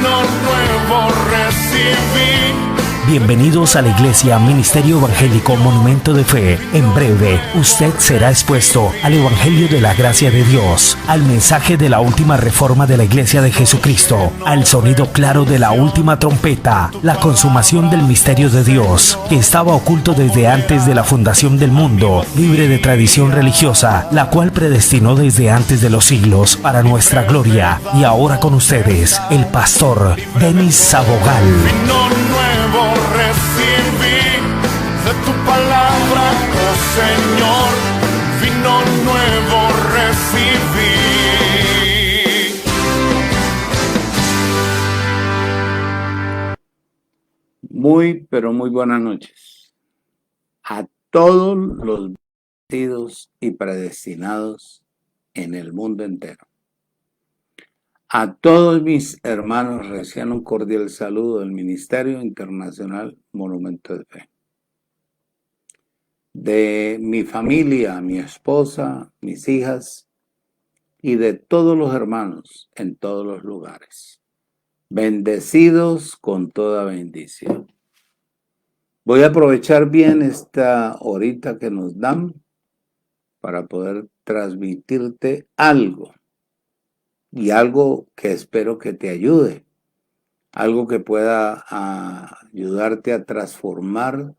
vino nuevo recibí. Bienvenidos a la Iglesia Ministerio Evangélico Monumento de Fe. En breve, usted será expuesto al Evangelio de la Gracia de Dios, al mensaje de la última reforma de la Iglesia de Jesucristo, al sonido claro de la última trompeta, la consumación del misterio de Dios, que estaba oculto desde antes de la fundación del mundo, libre de tradición religiosa, la cual predestinó desde antes de los siglos para nuestra gloria. Y ahora con ustedes, el pastor Denis Sabogal. Vino nuevo recibí de tu palabra, oh Señor, vino nuevo recibí. Muy, pero muy buenas noches a todos los bendecidos y predestinados en el mundo entero. A todos mis hermanos reciban un cordial saludo del Ministerio Internacional Monumento de Fe. De mi familia, mi esposa, mis hijas y de todos los hermanos en todos los lugares. Bendecidos con toda bendición. Voy a aprovechar bien esta horita que nos dan para poder transmitirte algo. Y algo que espero que te ayude, algo que pueda ayudarte a transformar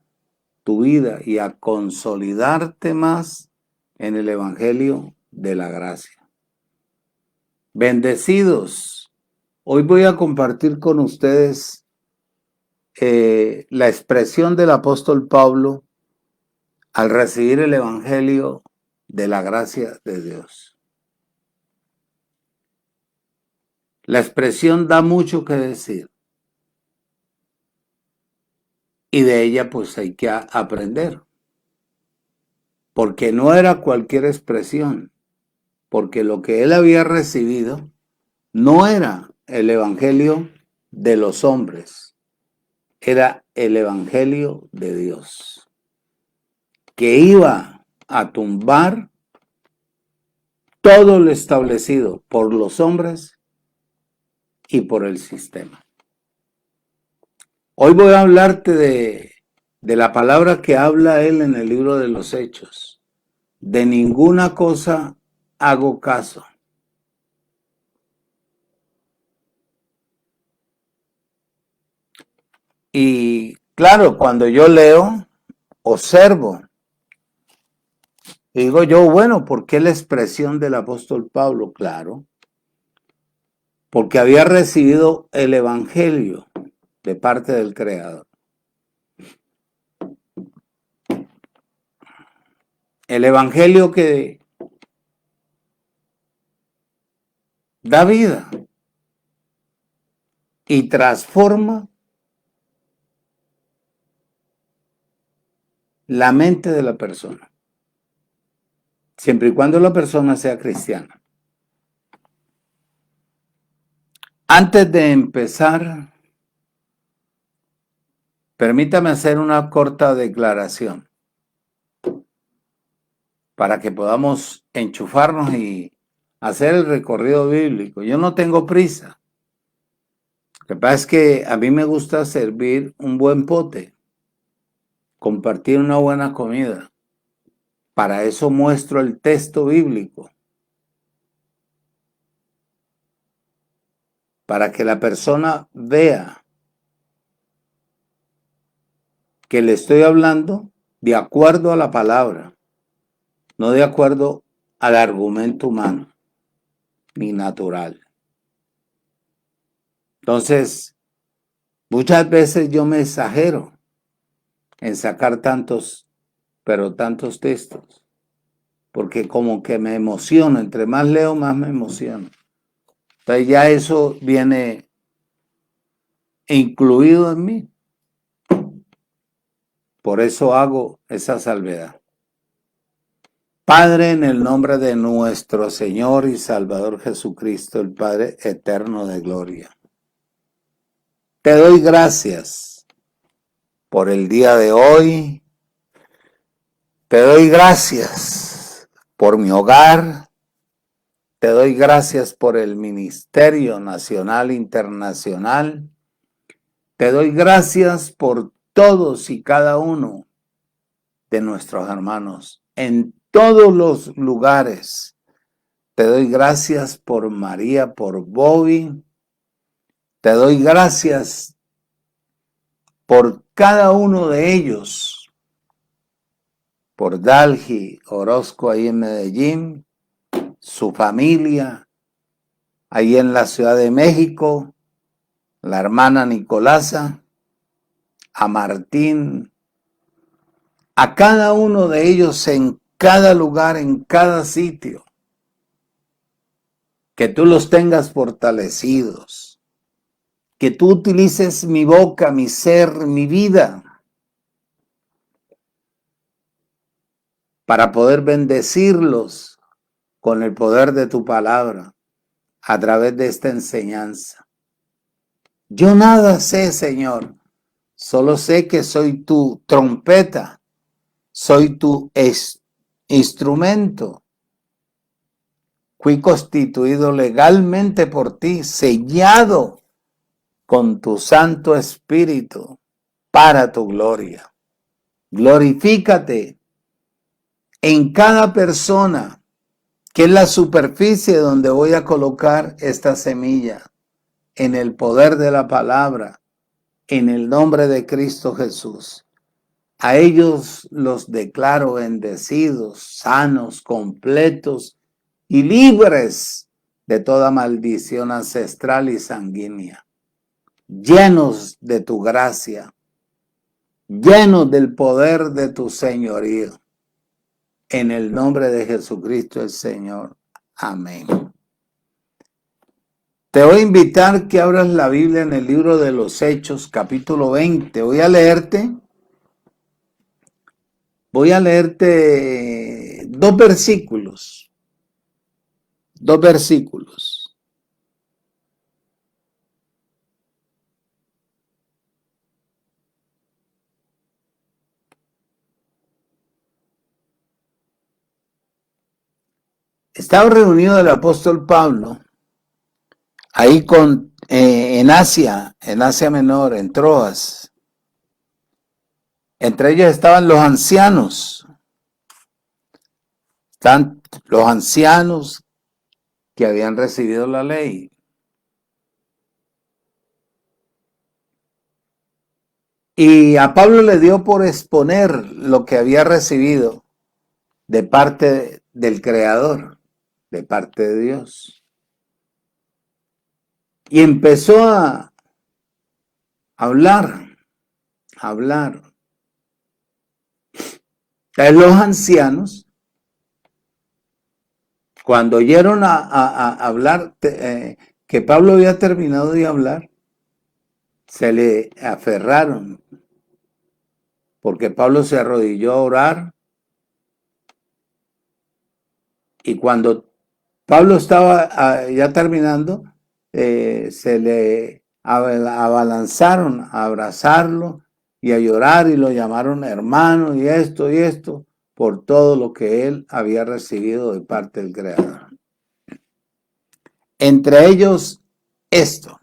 tu vida y a consolidarte más en el Evangelio de la Gracia. Bendecidos, hoy voy a compartir con ustedes la expresión del apóstol Pablo al recibir el Evangelio de la gracia de Dios. La expresión da mucho que decir y de ella pues hay que aprender, porque no era cualquier expresión, porque lo que él había recibido no era el evangelio de los hombres, era el evangelio de Dios, que iba a tumbar todo lo establecido por los hombres y por el sistema. Hoy voy a hablarte de la palabra que habla él en el libro de los Hechos. De ninguna cosa hago caso. Y claro, cuando yo leo, observo, y digo yo, bueno, ¿por qué la expresión del apóstol Pablo? Claro, porque había recibido el evangelio de parte del Creador. El evangelio que da vida y transforma la mente de la persona, siempre y cuando la persona sea cristiana. Antes de empezar, permítame hacer una corta declaración para que podamos enchufarnos y hacer el recorrido bíblico. Yo no tengo prisa. Lo que pasa es que a mí me gusta servir un buen pote, compartir una buena comida. Para eso muestro el texto bíblico, para que la persona vea que le estoy hablando de acuerdo a la palabra, no de acuerdo al argumento humano ni natural. Entonces, muchas veces yo me exagero en sacar tantos textos, porque como que me emociono, entre más leo, más me emociono. Entonces ya eso viene incluido en mí. Por eso hago esa salvedad. Padre, en el nombre de nuestro Señor y Salvador Jesucristo, el Padre eterno de gloria, te doy gracias por el día de hoy. Te doy gracias por mi hogar. Te doy gracias por el Ministerio Nacional Internacional. Te doy gracias por todos y cada uno de nuestros hermanos en todos los lugares. Te doy gracias por María, por Bobby. Te doy gracias por cada uno de ellos. Por Dalgi Orozco ahí en Medellín, su familia, ahí en la Ciudad de México, la hermana Nicolasa, a Martín, a cada uno de ellos en cada lugar, en cada sitio. Que tú los tengas fortalecidos. Que tú utilices mi boca, mi ser, mi vida para poder bendecirlos con el poder de tu palabra a través de esta enseñanza. Yo nada sé, Señor, solo sé que soy tu trompeta, soy tu instrumento. Fui constituido legalmente por ti, sellado con tu Santo Espíritu para tu gloria. Glorifícate en cada persona, que es la superficie donde voy a colocar esta semilla, en el poder de la palabra, en el nombre de Cristo Jesús. A ellos los declaro bendecidos, sanos, completos y libres de toda maldición ancestral y sanguínea, llenos de tu gracia, llenos del poder de tu señorío. En el nombre de Jesucristo el Señor. Amén. Te voy a invitar que abras la Biblia en el libro de los Hechos, capítulo 20. Voy a leerte dos versículos. Estaba reunido el apóstol Pablo ahí en Asia Menor, en Troas. Entre ellos estaban los ancianos. Están los ancianos que habían recibido la ley. Y a Pablo le dio por exponer lo que había recibido de parte del Creador, de parte de Dios. Y empezó a hablar. Los ancianos, cuando oyeron a hablar, que Pablo había terminado de hablar, se le aferraron, porque Pablo se arrodilló a orar. Y cuando Pablo estaba ya terminando, se le abalanzaron a abrazarlo y a llorar, y lo llamaron hermano, y esto, por todo lo que él había recibido de parte del Creador. Entre ellos esto.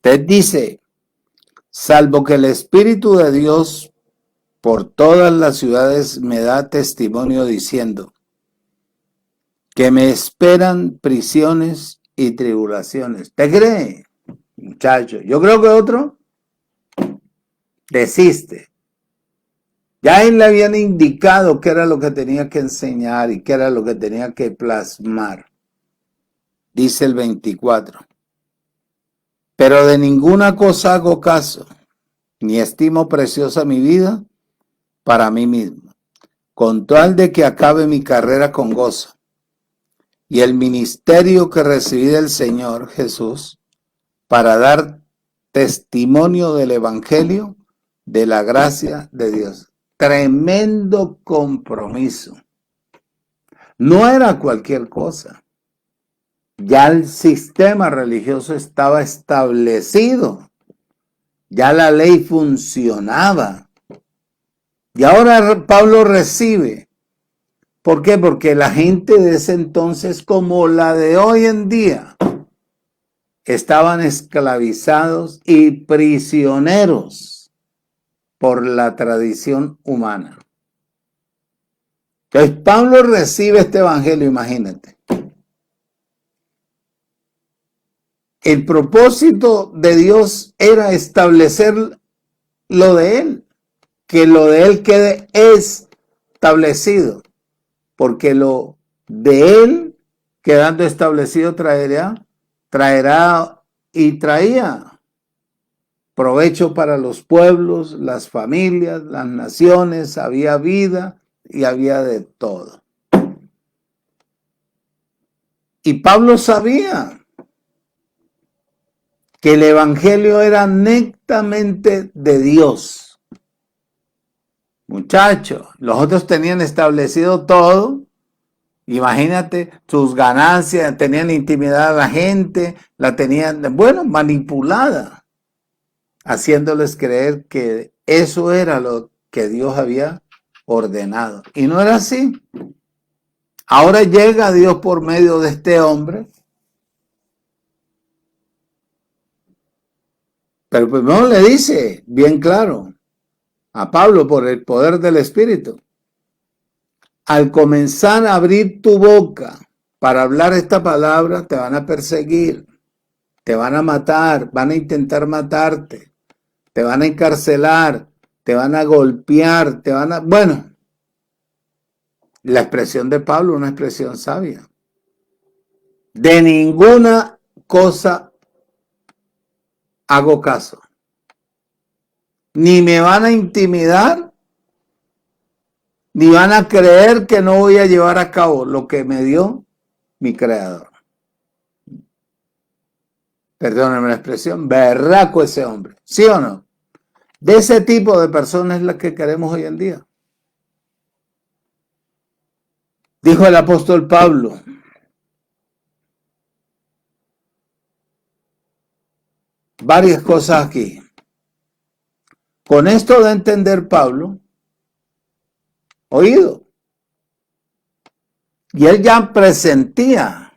Te dice: salvo que el Espíritu de Dios por todas las ciudades me da testimonio diciendo que me esperan prisiones y tribulaciones. ¿Te cree, muchacho? Yo creo que otro desiste. Ya él le habían indicado qué era lo que tenía que enseñar y qué era lo que tenía que plasmar. Dice el 24. Pero de ninguna cosa hago caso, ni estimo preciosa mi vida para mí mismo, con tal de que acabe mi carrera con gozo y el ministerio que recibí del Señor Jesús para dar testimonio del Evangelio de la gracia de Dios. Tremendo compromiso. No era cualquier cosa. Ya el sistema religioso estaba establecido. Ya la ley funcionaba. Y ahora Pablo recibe ¿Por qué? Porque la gente de ese entonces, como la de hoy en día, estaban esclavizados y prisioneros por la tradición humana. Entonces Pablo recibe este evangelio, imagínate. El propósito de Dios era establecer lo de él, que lo de él quede establecido, porque lo de él quedando establecido traerá y traía provecho para los pueblos, las familias, las naciones, había vida y había de todo. Y Pablo sabía que el evangelio era netamente de Dios. Muchachos, los otros tenían establecido todo. Imagínate, sus ganancias, tenían intimidad a la gente, la tenían, bueno, manipulada, haciéndoles creer que eso era lo que Dios había ordenado. Y no era así. Ahora llega Dios por medio de este hombre. Pero primero le dice, bien claro, a Pablo por el poder del Espíritu: al comenzar a abrir tu boca para hablar esta palabra, te van a perseguir, te van a matar, van a intentar matarte, te van a encarcelar, te van a golpear, te van a... Bueno, la expresión de Pablo, una expresión sabia. De ninguna cosa hago caso. Ni me van a intimidar, ni van a creer que no voy a llevar a cabo lo que me dio mi creador. Perdónenme la expresión, berraco ese hombre, ¿sí o no? De ese tipo de personas es la que queremos hoy en día. Dijo el apóstol Pablo: varias cosas aquí. Con esto de entender Pablo, oído, y él ya presentía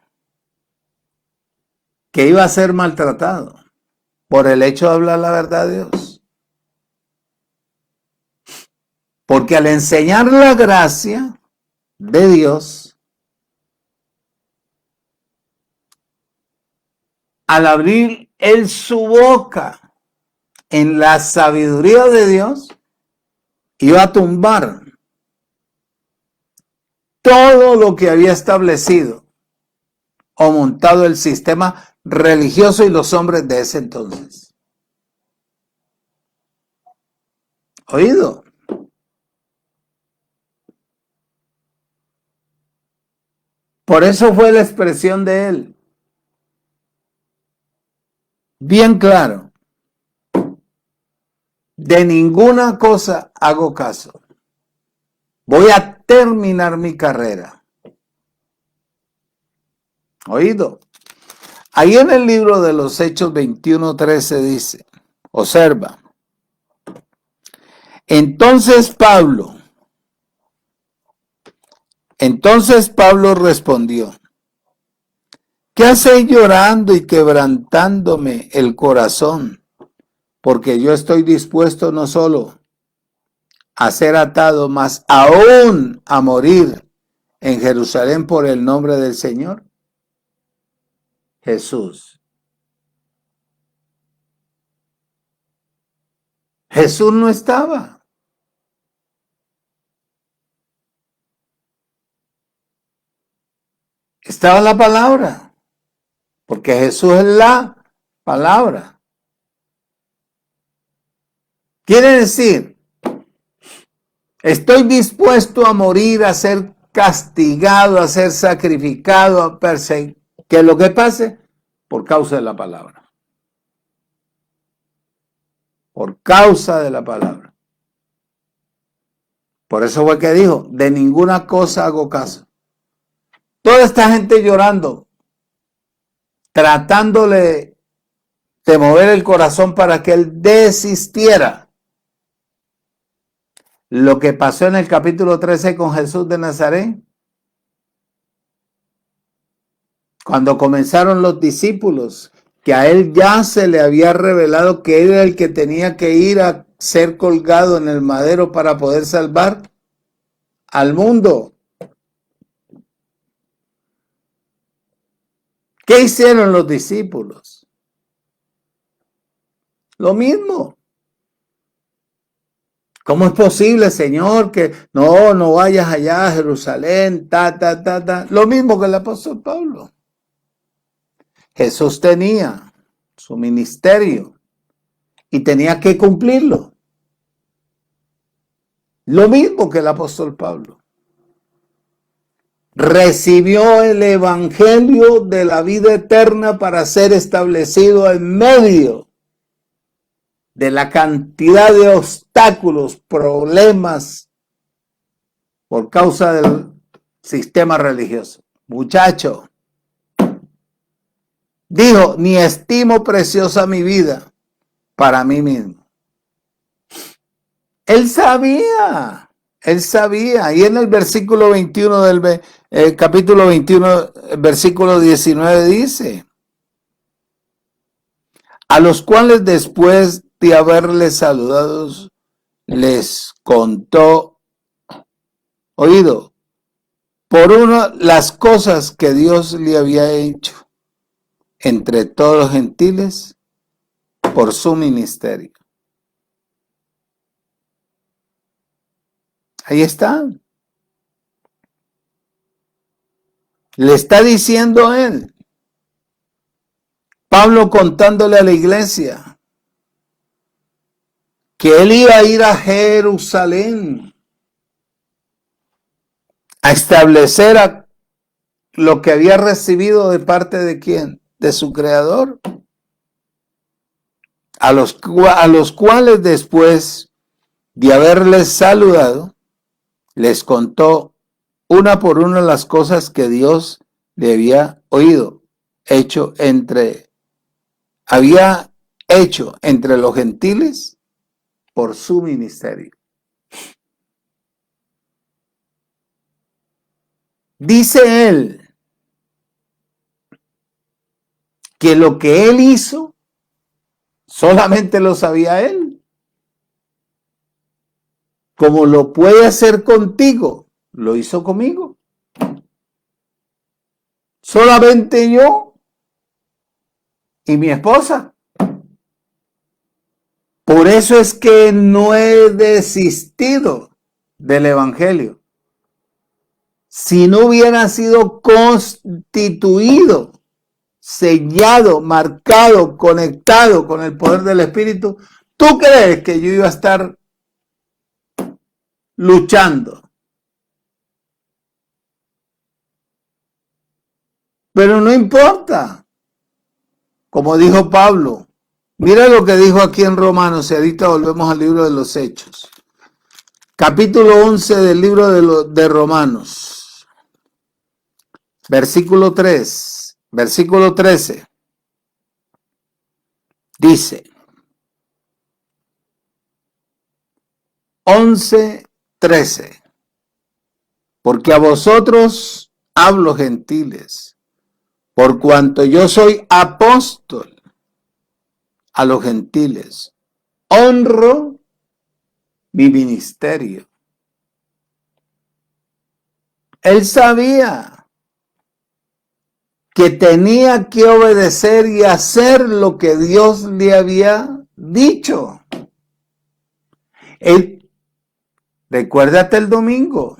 que iba a ser maltratado por el hecho de hablar la verdad de Dios. Porque al enseñar la gracia de Dios, al abrir él su boca en la sabiduría de Dios, iba a tumbar todo lo que había establecido o montado el sistema religioso y los hombres de ese entonces. ¿Oído? Por eso fue la expresión de él. Bien claro. De ninguna cosa hago caso. Voy a terminar mi carrera. ¿Oído? Ahí en el libro de los Hechos 21:13 dice, observa: Entonces Pablo respondió: ¿qué hacéis llorando y quebrantándome el corazón? Porque yo estoy dispuesto no solo a ser atado, mas aún a morir en Jerusalén por el nombre del Señor Jesús. Jesús no estaba. Estaba la palabra, porque Jesús es la palabra. Quiere decir, estoy dispuesto a morir, a ser castigado, a ser sacrificado, a perseguir, que lo que pase por causa de la palabra. Por causa de la palabra. Por eso fue que dijo, de ninguna cosa hago caso. Toda esta gente llorando, tratándole de mover el corazón para que él desistiera. Lo que pasó en el capítulo 13 con Jesús de Nazaret Cuando comenzaron los discípulos, que a él ya se le había revelado que era el que tenía que ir a ser colgado en el madero para poder salvar al mundo. ¿Qué hicieron los discípulos? Lo mismo. ¿Cómo es posible, Señor, que no vayas allá a Jerusalén, Lo mismo que el apóstol Pablo. Jesús tenía su ministerio y tenía que cumplirlo. Lo mismo que el apóstol Pablo. Recibió el evangelio de la vida eterna para ser establecido en medio de la cantidad de obstáculos, problemas por causa del sistema religioso. Muchacho, dijo, ni estimo preciosa mi vida para mí mismo. Él sabía. Y en el versículo 21 del capítulo 21, versículo 19 dice, a los cuales después de haberles saludado, les contó, por uno las cosas que Dios le había hecho entre todos los gentiles por su ministerio. Ahí está. Le está diciendo él, Pablo contándole a la iglesia, que él iba a ir a Jerusalén a establecer lo que había recibido de parte de ¿quién? De su creador. A los cuales después de haberles saludado, les contó una por una las cosas que Dios le había hecho entre los gentiles por su ministerio. Dice él que lo que él hizo solamente lo sabía él. Como lo puede hacer contigo, lo hizo conmigo. Solamente yo y mi esposa. Por eso es que no he desistido del evangelio. Si no hubiera sido constituido, sellado, marcado, conectado con el poder del Espíritu, ¿tú crees que yo iba a estar luchando? Pero no importa. Como dijo Pablo, mira lo que dijo aquí en Romanos, y ahorita volvemos al libro de los Hechos. Capítulo 11 del libro de Romanos. Versículo 3, versículo 13. Dice, 11:13. Porque a vosotros hablo, gentiles, por cuanto yo soy apóstol a los gentiles, honro mi ministerio. Él sabía que tenía que obedecer y hacer lo que Dios le había dicho. Recuérdate el domingo.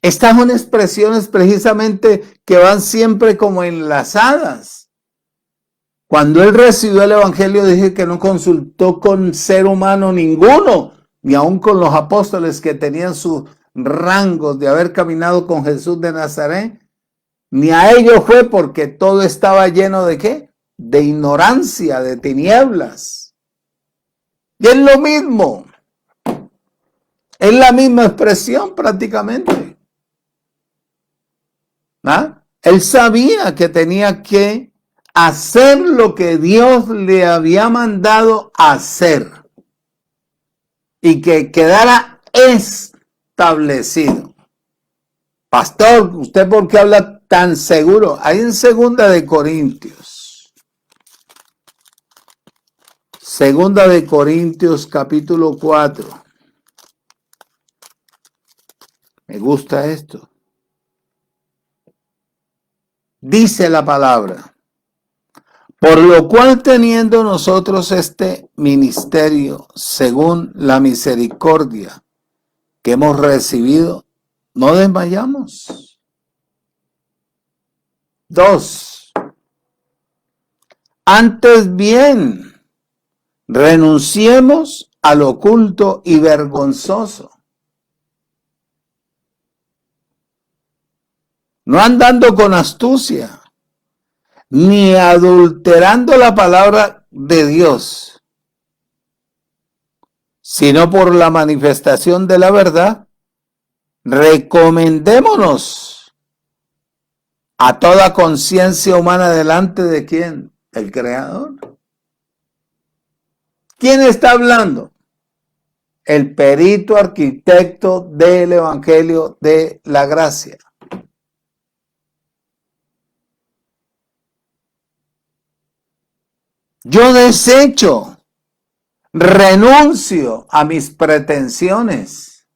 Estas son expresiones precisamente que van siempre como enlazadas. Cuando él recibió el evangelio, dije que no consultó con ser humano ninguno, ni aun con los apóstoles que tenían sus rangos de haber caminado con Jesús de Nazaret, ni a ellos fue, porque todo estaba lleno de ¿qué? De ignorancia, de tinieblas. Y es lo mismo. Es la misma expresión prácticamente. ¿Ah? Él sabía que tenía que hacer lo que Dios le había mandado hacer y que quedara establecido. Pastor, ¿usted por qué habla tan seguro? Ahí en Segunda de Corintios. Segunda de Corintios, capítulo 4. Me gusta esto. Dice la palabra: por lo cual, teniendo nosotros este ministerio, según la misericordia que hemos recibido, no desmayamos. 2. Antes bien, renunciemos al oculto y vergonzoso, no andando con astucia, ni adulterando la palabra de Dios, sino por la manifestación de la verdad, recomendémonos a toda conciencia humana delante de ¿quién? El Creador. ¿Quién está hablando? El perito arquitecto del Evangelio de la Gracia. Yo desecho, renuncio a mis pretensiones,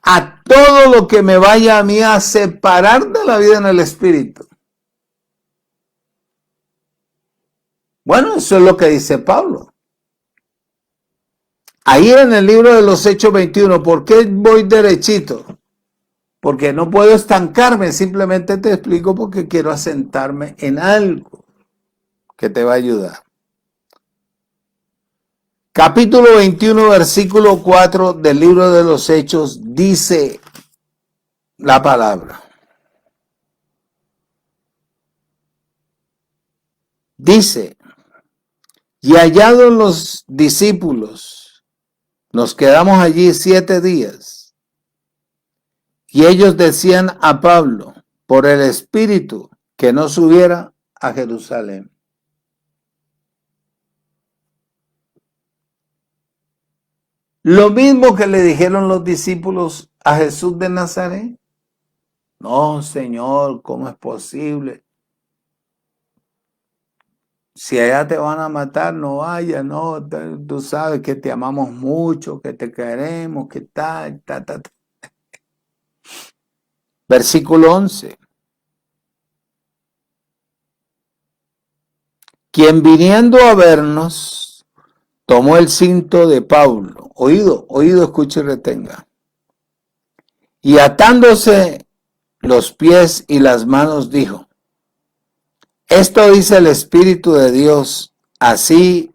a todo lo que me vaya a mí a separar de la vida en el Espíritu. Bueno, eso es lo que dice Pablo. Ahí en el libro de los Hechos 21, ¿por qué voy derechito? Porque no puedo estancarme, simplemente te explico porque quiero asentarme en algo que te va a ayudar. Capítulo 21, versículo 4 del libro de los Hechos, dice la palabra. Dice: y hallados los discípulos, nos quedamos allí 7 días. Y ellos decían a Pablo, por el Espíritu, que no subiera a Jerusalén. Lo mismo que le dijeron los discípulos a Jesús de Nazaret. No, Señor, ¿cómo es posible? Si allá te van a matar, no vayas, no, tú sabes que te amamos mucho, que te queremos, que tal. Versículo 11. Quien viniendo a vernos, tomó el cinto de Pablo. Oído, escuche y retenga. Y atándose los pies y las manos, dijo: esto dice el Espíritu de Dios, así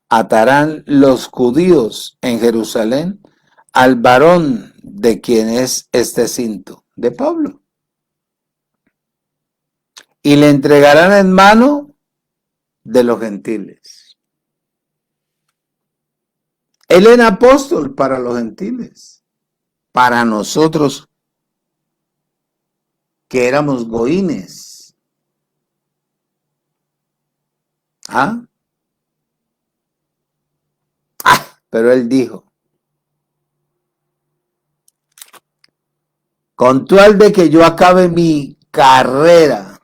atarán los judíos en Jerusalén al varón de quien es este cinto, de Pablo, y le entregarán en mano de los gentiles. Él era apóstol para los gentiles, para nosotros que éramos goínes. Pero él dijo: con tal de que yo acabe mi carrera,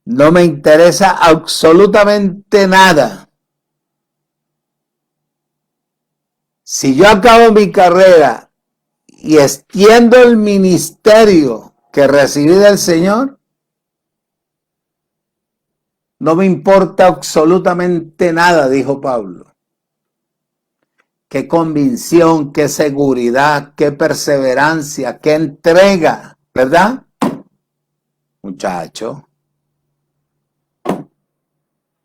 no me interesa absolutamente nada. Si yo acabo mi carrera y extiendo el ministerio que recibí del Señor, no me importa absolutamente nada, dijo Pablo. Qué convicción, qué seguridad, qué perseverancia, qué entrega, ¿verdad? Muchacho.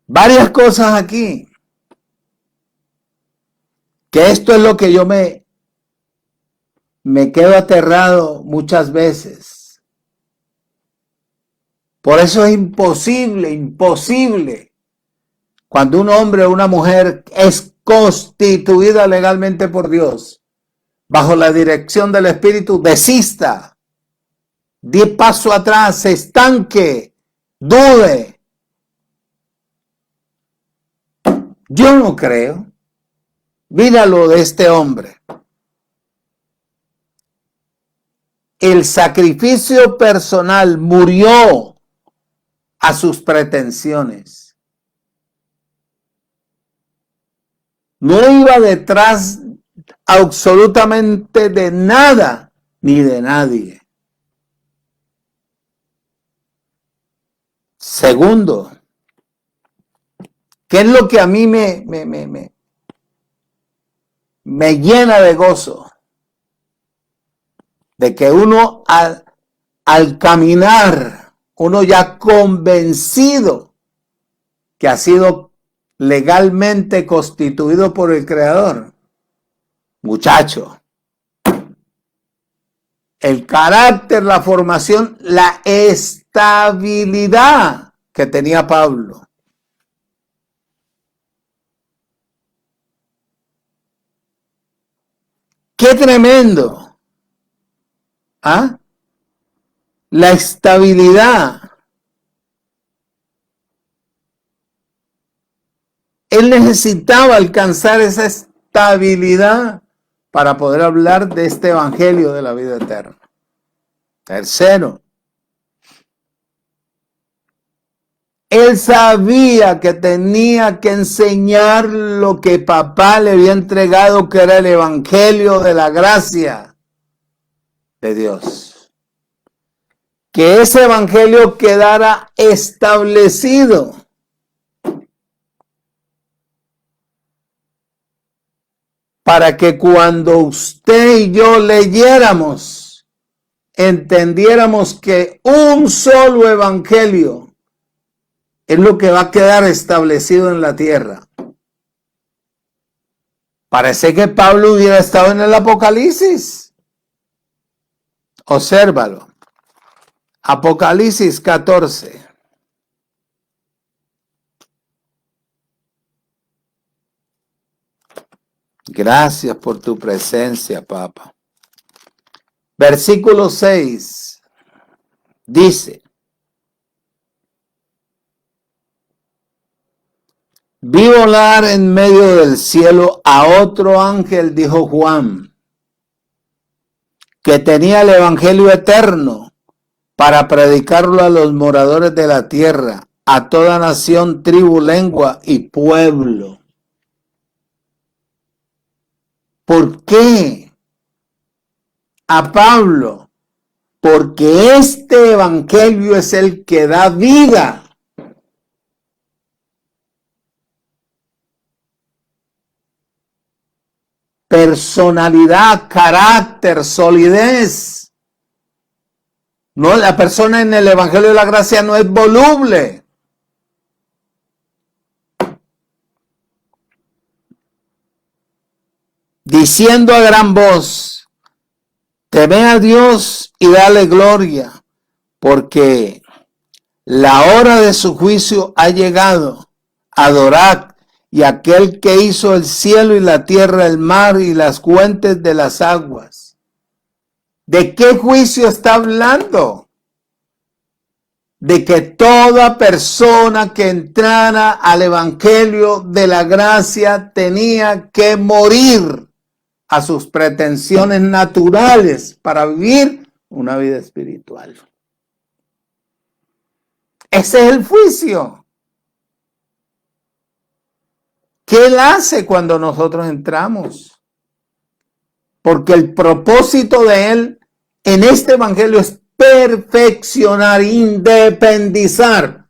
Varias cosas aquí. Que esto es lo que yo me quedo aterrado muchas veces. Por eso es imposible, cuando un hombre o una mujer es constituida legalmente por Dios, bajo la dirección del Espíritu, desista, dé paso atrás, se estanque, dude. Yo no creo. Míralo de este hombre. El sacrificio personal murió a sus pretensiones. No iba detrás absolutamente de nada ni de nadie. Segundo, ¿qué es lo que a mí me llena de gozo? De que uno al caminar, uno ya convencido que ha sido legalmente constituido por el Creador. Muchacho, el carácter, la formación, la estabilidad que tenía Pablo. ¡Qué tremendo! ¿Ah? La estabilidad. Él necesitaba alcanzar esa estabilidad para poder hablar de este evangelio de la vida eterna. Tercero, él sabía que tenía que enseñar lo que papá le había entregado, que era el evangelio de la gracia de Dios. Que ese evangelio quedara establecido. Para que cuando usted y yo leyéramos, entendiéramos que un solo evangelio es lo que va a quedar establecido en la tierra. Parece que Pablo hubiera estado en el Apocalipsis. Obsérvalo. Apocalipsis 14. Gracias por tu presencia, Papa. Versículo 6 dice: vi volar en medio del cielo a otro ángel, dijo Juan, que tenía el evangelio eterno para predicarlo a los moradores de la tierra, a toda nación, tribu, lengua y pueblo. ¿Por qué a Pablo? Porque este evangelio es el que da vida. Personalidad, carácter, solidez. No, la persona en el evangelio de la gracia no es voluble. Diciendo a gran voz: teme a Dios y dale gloria, porque la hora de su juicio ha llegado. Adorad y aquel que hizo el cielo y la tierra, el mar y las fuentes de las aguas. ¿De qué juicio está hablando? De que toda persona que entrara al evangelio de la gracia tenía que morir a sus pretensiones naturales para vivir una vida espiritual. Ese es el juicio que Él hace cuando nosotros entramos. Porque el propósito de Él en este evangelio es perfeccionar, independizar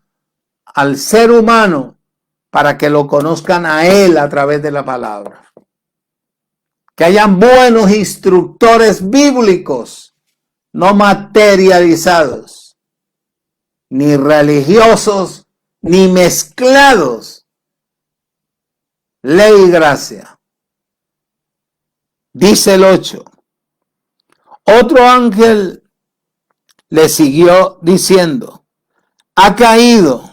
al ser humano para que lo conozcan a Él a través de la palabra. Que hayan buenos instructores bíblicos, no materializados, ni religiosos, ni mezclados. Ley y gracia. Dice el 8. Otro ángel le siguió diciendo: ha caído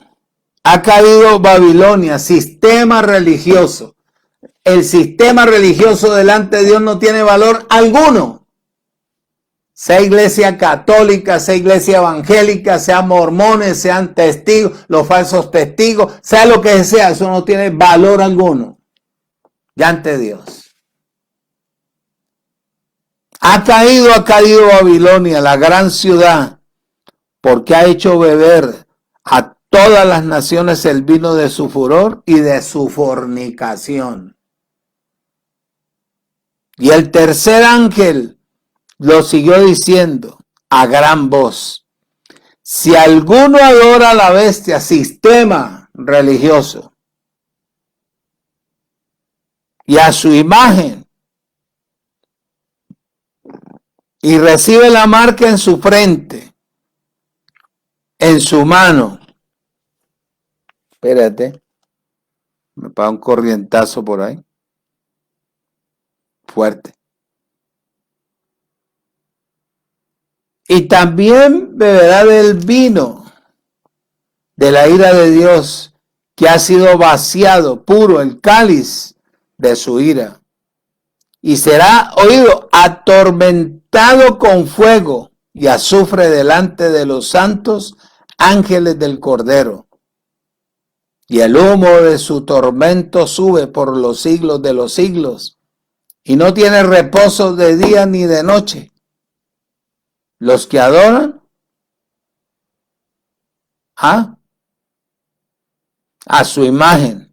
Babilonia, sistema religioso. El sistema religioso delante de Dios no tiene valor alguno. sea iglesia católica, sea iglesia evangélica, sean mormones, sean testigos, los falsos testigos, sea lo que sea, eso no tiene valor alguno ya ante Dios. Ha caído Babilonia, la gran ciudad, porque ha hecho beber a todas las naciones el vino de su furor y de su fornicación. Y el tercer ángel lo siguió diciendo a gran voz: si alguno adora a la bestia, sistema religioso, y a su imagen, y recibe la marca en su frente, en su mano. Espérate, me paga un corrientazo por ahí. Fuerte. Y también beberá del vino de la ira de Dios, que ha sido vaciado, puro, el cáliz de su ira. Y será oído atormentado con fuego y azufre delante de los santos ángeles del Cordero. Y el humo de su tormento sube por los siglos de los siglos, y no tiene reposo de día ni de noche. Los que adoran a su imagen,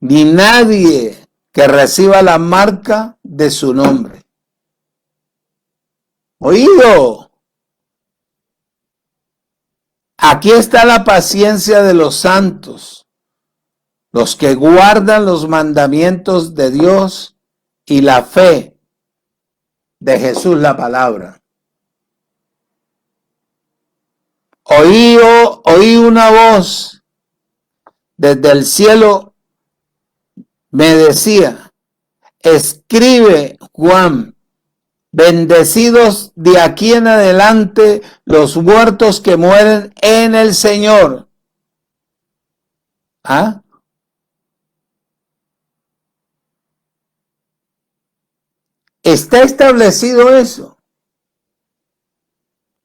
ni nadie que reciba la marca de su nombre. Oído. Aquí está la paciencia de los santos, los que guardan los mandamientos de Dios y la fe de Jesús, la palabra. Oí una voz desde el cielo, me decía: escribe, Juan, bendecidos de aquí en adelante los muertos que mueren en el Señor. ¿Ah? Está establecido eso,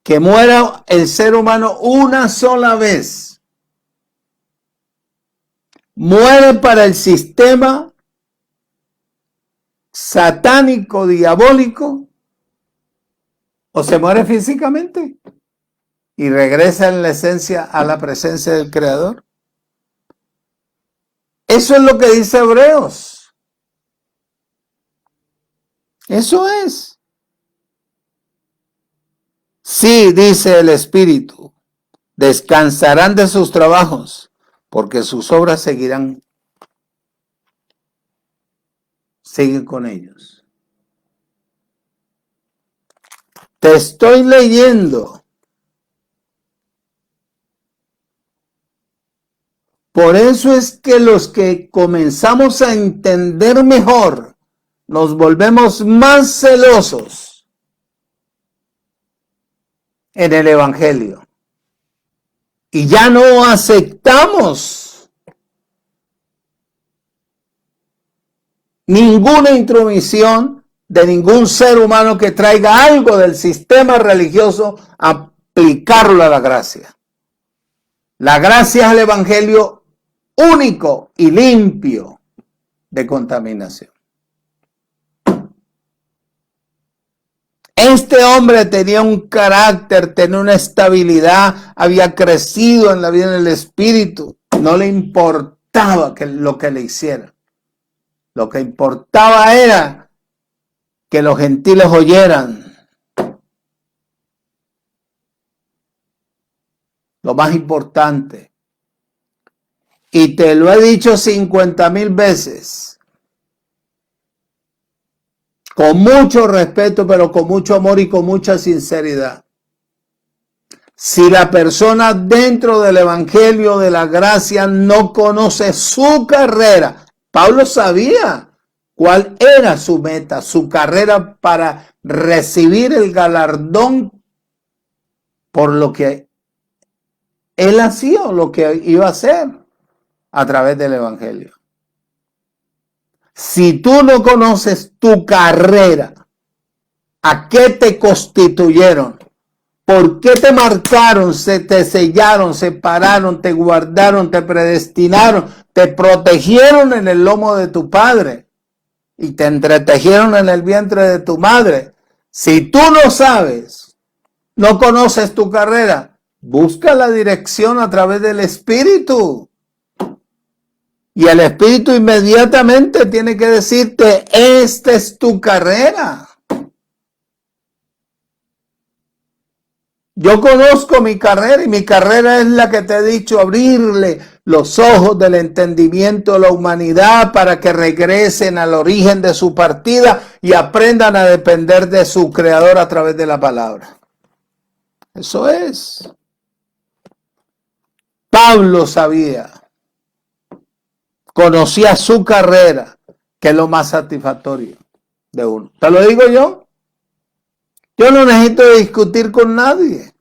que muera el ser humano una sola vez. Muere para el sistema satánico, diabólico, o se muere físicamente y regresa en la esencia a la presencia del Creador. Eso es lo que dice Hebreos. Eso es. Sí, dice el Espíritu, descansarán de sus trabajos, porque sus obras siguen con ellos. Te estoy leyendo. Por eso es que los que comenzamos a entender mejor, nos volvemos más celosos en el Evangelio. Y ya no aceptamos ninguna intromisión de ningún ser humano que traiga algo del sistema religioso a aplicarlo a la gracia. La gracia es el Evangelio único y limpio de contaminación. Este hombre tenía un carácter, tenía una estabilidad, había crecido en la vida del Espíritu. No le importaba lo que le hiciera. Lo que importaba era que los gentiles oyeran. Lo más importante. Y te lo he dicho 50,000 veces. Con mucho respeto, pero con mucho amor y con mucha sinceridad. Si la persona dentro del Evangelio de la gracia no conoce su carrera, Pablo sabía cuál era su meta, su carrera para recibir el galardón por lo que él hacía o lo que iba a hacer a través del Evangelio. Si tú no conoces tu carrera ¿A qué te constituyeron? ¿Por qué te marcaron, te sellaron, separaron, te guardaron, te predestinaron, te protegieron en el lomo de tu padre y te entretejieron en el vientre de tu madre? Si tú no sabes, no conoces tu carrera, busca la dirección a través del Espíritu. Y el Espíritu inmediatamente tiene que decirte, esta es tu carrera. Yo conozco mi carrera y mi carrera es la que te he dicho, abrirle los ojos del entendimiento a la humanidad para que regresen al origen de su partida y aprendan a depender de su Creador a través de la palabra. Eso es. Pablo sabía, conocía su carrera, que es lo más satisfactorio de uno. ¿Te lo digo yo? Yo no necesito discutir con nadie.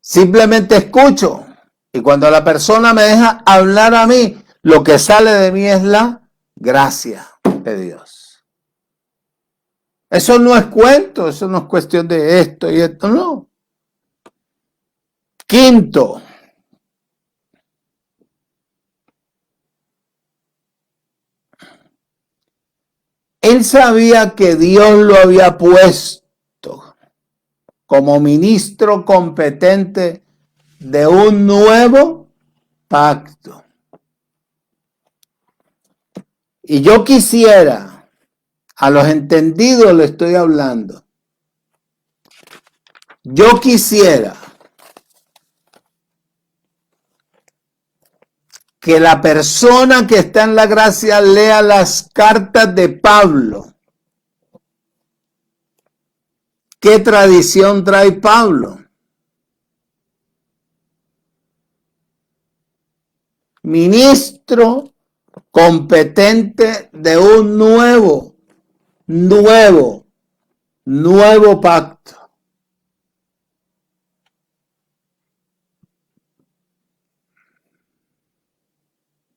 Simplemente escucho. Y cuando la persona me deja hablar a mí, lo que sale de mí es la gracia de Dios. Eso no es cuento, eso no es cuestión de esto y esto, no. Quinto, él sabía que Dios lo había puesto como ministro competente de un nuevo pacto. Y yo quisiera, a los entendidos le estoy hablando, yo quisiera que la persona que está en la gracia lea las cartas de Pablo. ¿Qué tradición trae Pablo? Ministro competente de un nuevo pacto.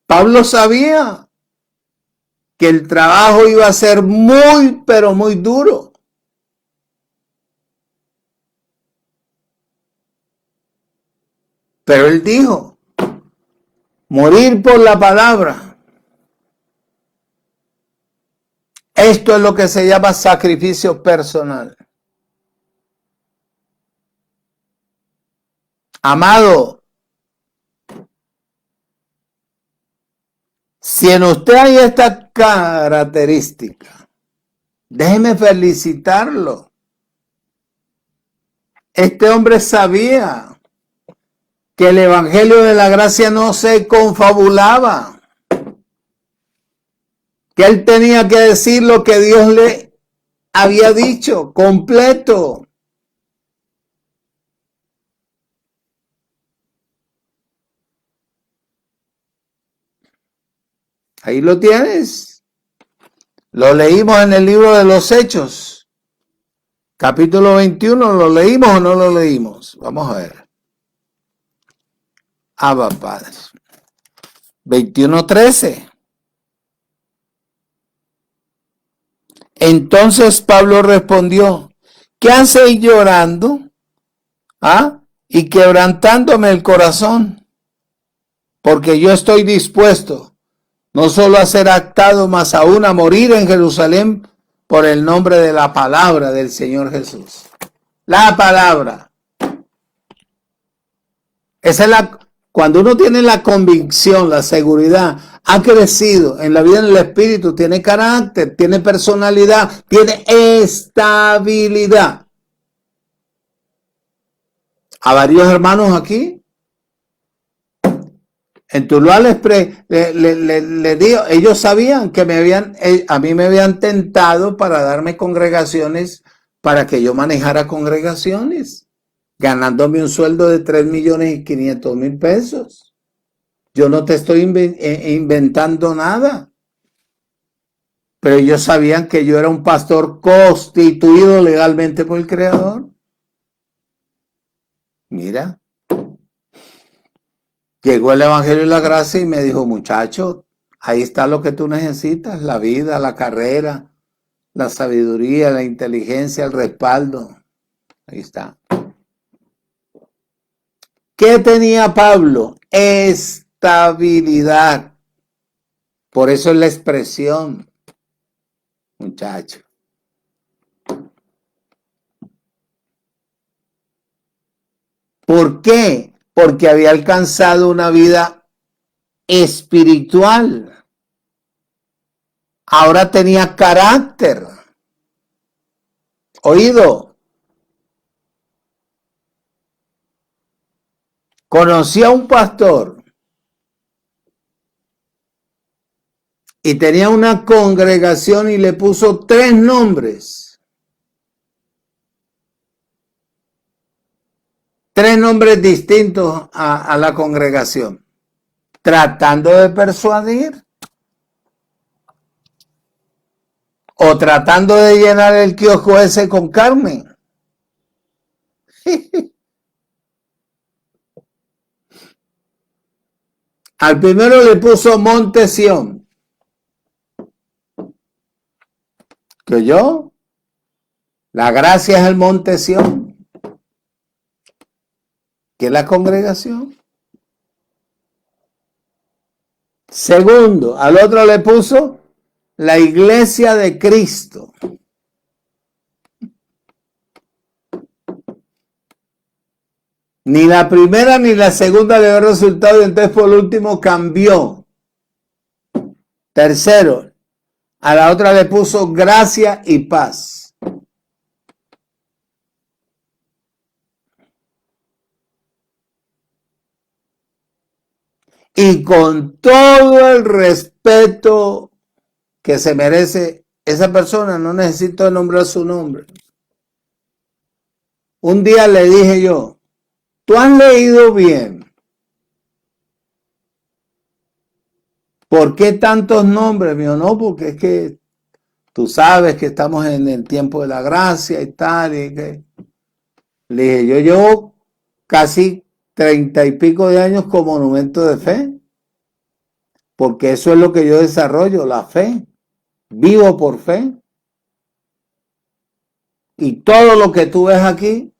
Pablo sabía que el trabajo iba a ser muy, pero muy duro. Pero él dijo, morir por la palabra. Esto es lo que se llama sacrificio personal. Amado, si en usted hay esta característica, déjeme felicitarlo. Este hombre sabía que el evangelio de la gracia no se confabulaba, que él tenía que decir lo que Dios le había dicho, completo. Ahí lo tienes. Lo leímos en el libro de los Hechos. Capítulo 21, ¿lo leímos o no lo leímos? Vamos a ver. Abba, Padre. 21:13. Entonces Pablo respondió, ¿qué hacéis llorando? Y quebrantándome el corazón, porque yo estoy dispuesto no solo a ser actado, mas aún a morir en Jerusalén por el nombre de la palabra del Señor Jesús. La palabra. Esa es cuando uno tiene la convicción, la seguridad, ha crecido en la vida del Espíritu, tiene carácter, tiene personalidad, tiene estabilidad. A varios hermanos aquí, en Tuluá les digo, ellos sabían que a mí me habían tentado para darme congregaciones, para que yo manejara congregaciones, ganándome un sueldo de 3.500.000 pesos. Yo no te estoy inventando nada. Pero ellos sabían que yo era un pastor constituido legalmente por el Creador. Mira. Llegó el Evangelio y la Gracia y me dijo, muchacho, ahí está lo que tú necesitas, la vida, la carrera, la sabiduría, la inteligencia, el respaldo. Ahí está. ¿Qué tenía Pablo? Estabilidad. Por eso es la expresión, muchacho. ¿Por qué? Porque había alcanzado una vida espiritual. Ahora tenía carácter. Oído. Conocí a un pastor y tenía una congregación y le puso 3 nombres. 3 nombres distintos a la congregación. Tratando de persuadir. O tratando de llenar el kiosco ese con Carmen. Al primero le puso Monte Sión. ¿Qué oyó? La gracia es el Monte Sión. ¿Qué es la congregación? Segundo, al otro le puso la iglesia de Cristo. Ni la primera ni la segunda le dio resultado y entonces por último cambió. Tercero, a la otra le puso gracia y paz. Y con todo el respeto que se merece esa persona, no necesito nombrar su nombre. Un día le dije yo, ¿tú has leído bien? ¿Por qué tantos nombres? Me dijo, no, porque es que tú sabes que estamos en el tiempo de la gracia y tal. Y que... Le dije, yo llevo casi 30 y pico de años como monumento de fe. Porque eso es lo que yo desarrollo, la fe. Vivo por fe. Y todo lo que tú ves aquí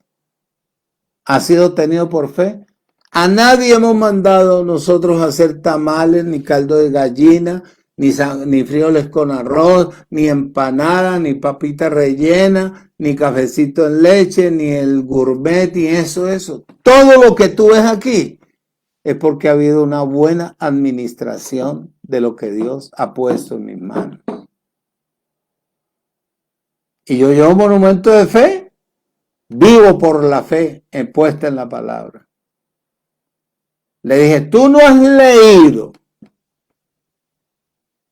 ha sido tenido por fe. A nadie hemos mandado nosotros a hacer tamales, ni caldo de gallina, ni frijoles con arroz, ni empanada, ni papita rellena, ni cafecito en leche, ni el gourmet, ni eso. Todo lo que tú ves aquí es porque ha habido una buena administración de lo que Dios ha puesto en mis manos. Y yo llevo un monumento de fe, vivo por la fe puesta en la palabra. Le dije, tú no has leído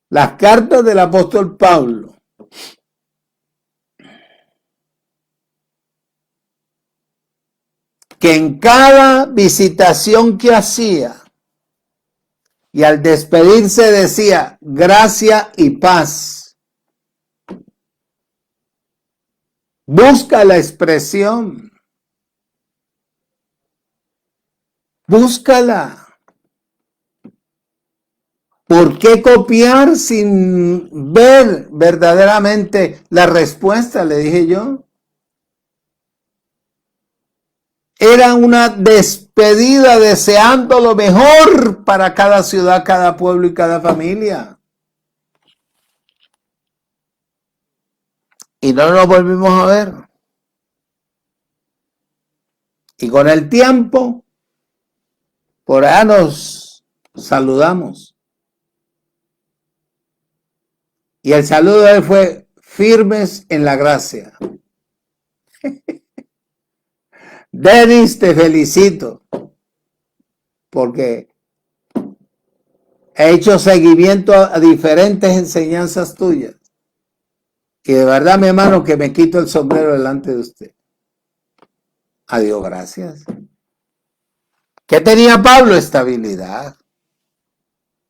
las cartas del apóstol Pablo. Que en cada visitación que hacía y al despedirse decía, gracia y paz. Busca la expresión. Búscala. ¿Por qué copiar sin ver verdaderamente la respuesta? Le dije yo. Era una despedida deseando lo mejor para cada ciudad, cada pueblo y cada familia. Y no nos volvimos a ver. Y con el tiempo, por allá nos saludamos. Y el saludo de él fue firmes en la gracia. Denis, te felicito porque he hecho seguimiento a diferentes enseñanzas tuyas. Y de verdad, mi hermano, que me quito el sombrero delante de usted. Adiós, gracias. ¿Qué tenía Pablo? Estabilidad.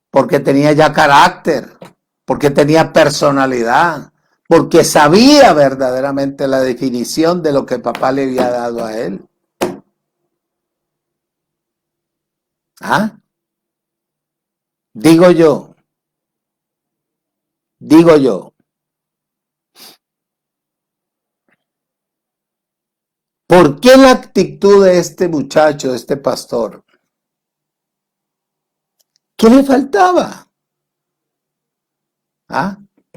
Porque tenía ya carácter. Porque tenía personalidad. Porque sabía verdaderamente la definición de lo que papá le había dado a él. ¿Ah? Digo yo. ¿Por qué la actitud de este muchacho, de este pastor? ¿Qué le faltaba?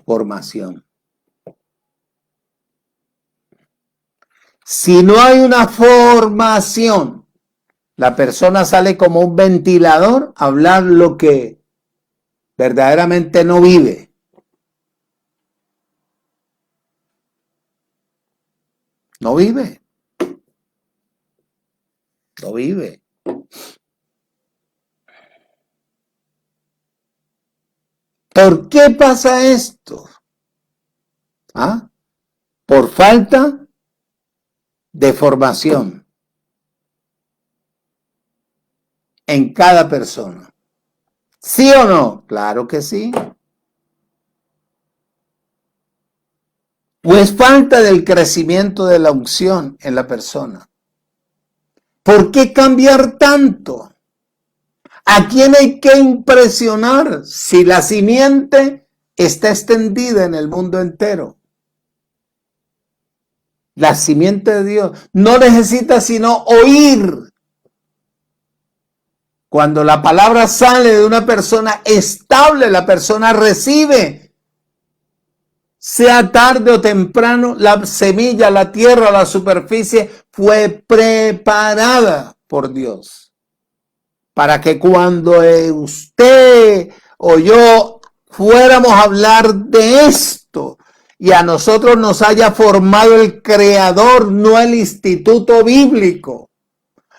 Formación. Si no hay una formación, la persona sale como un ventilador a hablar lo que verdaderamente no vive. No vive. No vive. ¿Por qué pasa esto? Por falta de formación en cada persona. ¿Sí o no? Claro que sí. ¿O es falta del crecimiento de la unción en la persona? ¿Por qué cambiar tanto? ¿A quién hay que impresionar si la simiente está extendida en el mundo entero? La simiente de Dios no necesita sino oír. Cuando la palabra sale de una persona estable, la persona recibe. Sea tarde o temprano, la semilla, la tierra, la superficie fue preparada por Dios. Para que cuando usted o yo fuéramos a hablar de esto y a nosotros nos haya formado el Creador, no el instituto bíblico,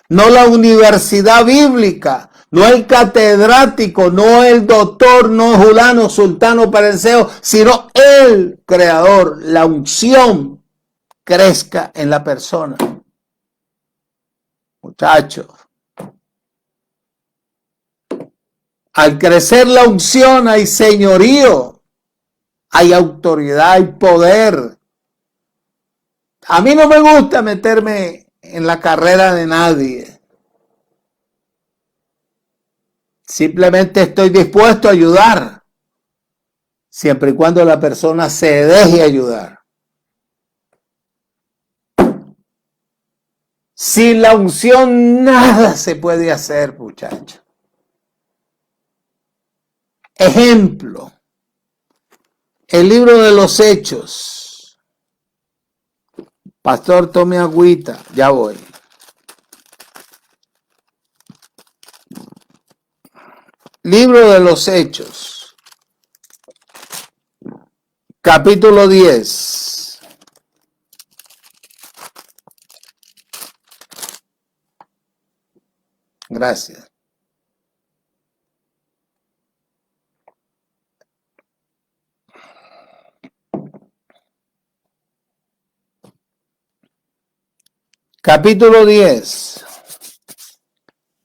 no la universidad bíblica, no el catedrático, no el doctor, no Julano, sultano, perenceo, sino el Creador, la unción crezca en la persona. Muchachos, al crecer la unción hay señorío, hay autoridad, hay poder. A mí no me gusta meterme en la carrera de nadie. Simplemente estoy dispuesto a ayudar, siempre y cuando la persona se deje ayudar. Sin la unción nada se puede hacer, muchachos. Ejemplo, el libro de los Hechos. Pastor, tome agüita, ya voy. Libro de los Hechos, capítulo 10. Gracias. Capítulo 10,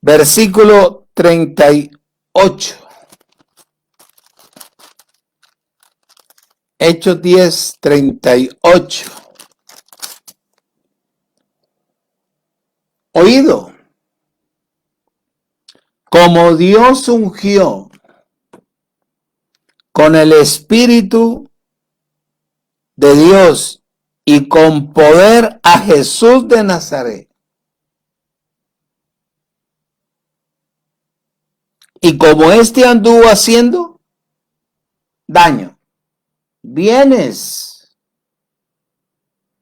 versículo 38. Hechos 10, 38. Oído, como Dios ungió con el Espíritu de Dios y con poder a Jesús de Nazaret. Y como éste anduvo haciendo daño, bienes,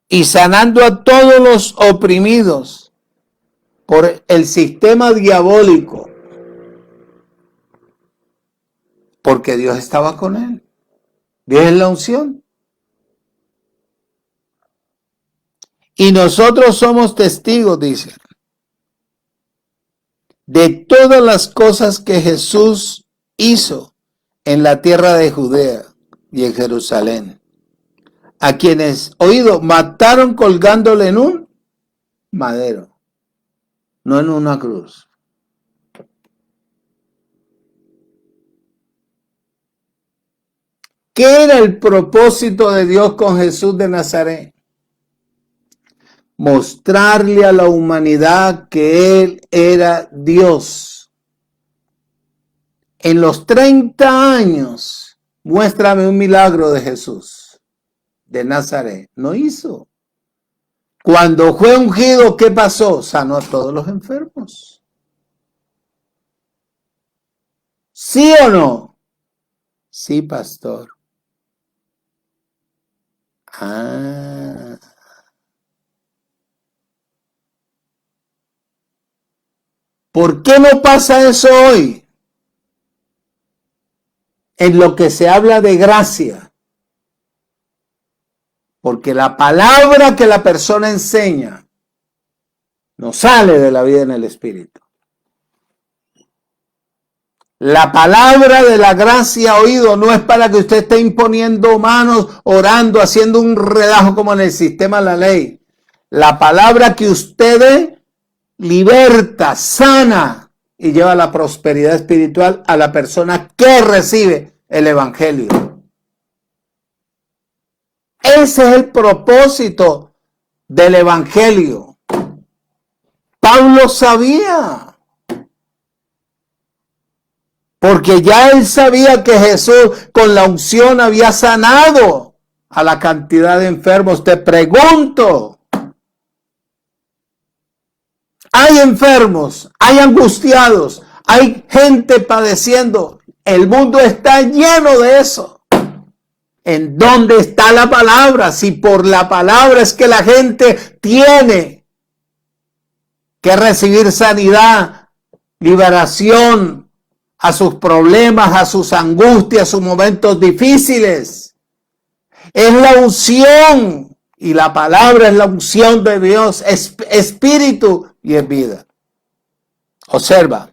y sanando a todos los oprimidos por el sistema diabólico, porque Dios estaba con él. Dios es la unción. Y nosotros somos testigos, dice, de todas las cosas que Jesús hizo en la tierra de Judea y en Jerusalén, a quienes, oído, mataron colgándole en un madero, no en una cruz. ¿Qué era el propósito de Dios con Jesús de Nazaret? Mostrarle a la humanidad que Él era Dios. En los 30 años, muéstrame un milagro de Jesús de Nazaret. No hizo. Cuando fue ungido, ¿qué pasó? Sanó a todos los enfermos. ¿Sí o no? Sí, pastor. Ah. ¿Por qué no pasa eso hoy? En lo que se habla de gracia. Porque la palabra que la persona enseña no sale de la vida en el Espíritu. La palabra de la gracia oído no es para que usted esté imponiendo manos, orando, haciendo un relajo como en el sistema de la ley. La palabra que usted liberta, sana y lleva la prosperidad espiritual a la persona que recibe el evangelio. Ese es el propósito del evangelio. Pablo sabía, porque ya él sabía que Jesús con la unción había sanado a la cantidad de enfermos. Te pregunto, hay enfermos, hay angustiados, hay gente padeciendo. El mundo está lleno de eso. ¿En dónde está la palabra? Si por la palabra es que la gente tiene que recibir sanidad, liberación a sus problemas, a sus angustias, a sus momentos difíciles. Es la unción y la palabra es la unción de Dios, es espíritu y es vida. Observa.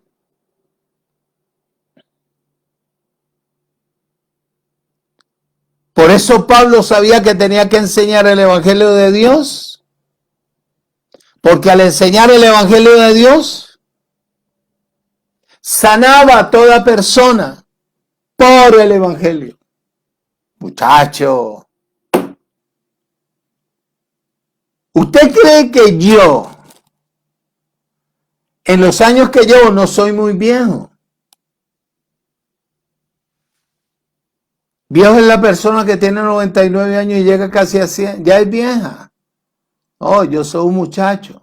Por eso Pablo sabía que tenía que enseñar el evangelio de Dios. Porque al enseñar el evangelio de Dios, sanaba a toda persona por el evangelio. Muchacho, ¿usted cree que yo, en los años que llevo, no soy muy viejo? Viejo es la persona que tiene 99 años y llega casi a 100. Ya es vieja. Oh, yo soy un muchacho.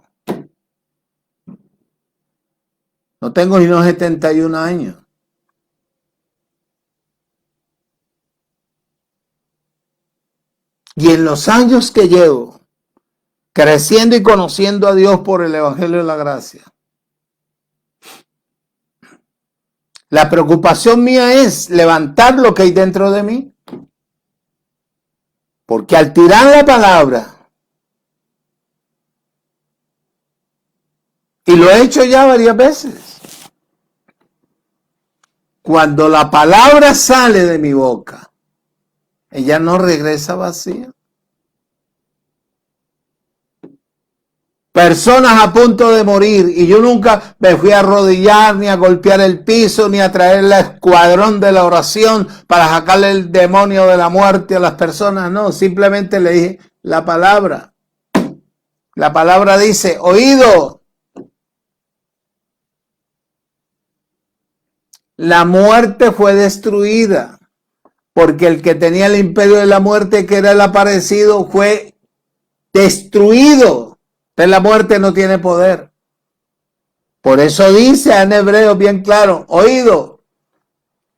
No tengo ni unos 71 años. Y en los años que llevo, creciendo y conociendo a Dios por el Evangelio de la Gracia, la preocupación mía es levantar lo que hay dentro de mí. Porque al tirar la palabra, y lo he hecho ya varias veces, cuando la palabra sale de mi boca, ella no regresa vacía. Personas a punto de morir y yo nunca me fui a arrodillar, ni a golpear el piso, ni a traer el escuadrón de la oración para sacarle el demonio de la muerte a las personas. No, simplemente le dije la palabra. La palabra dice, oído. La muerte fue destruida porque el que tenía el imperio de la muerte, que era el aparecido, fue destruido. Entonces la muerte no tiene poder. Por eso dice en Hebreos bien claro, oído,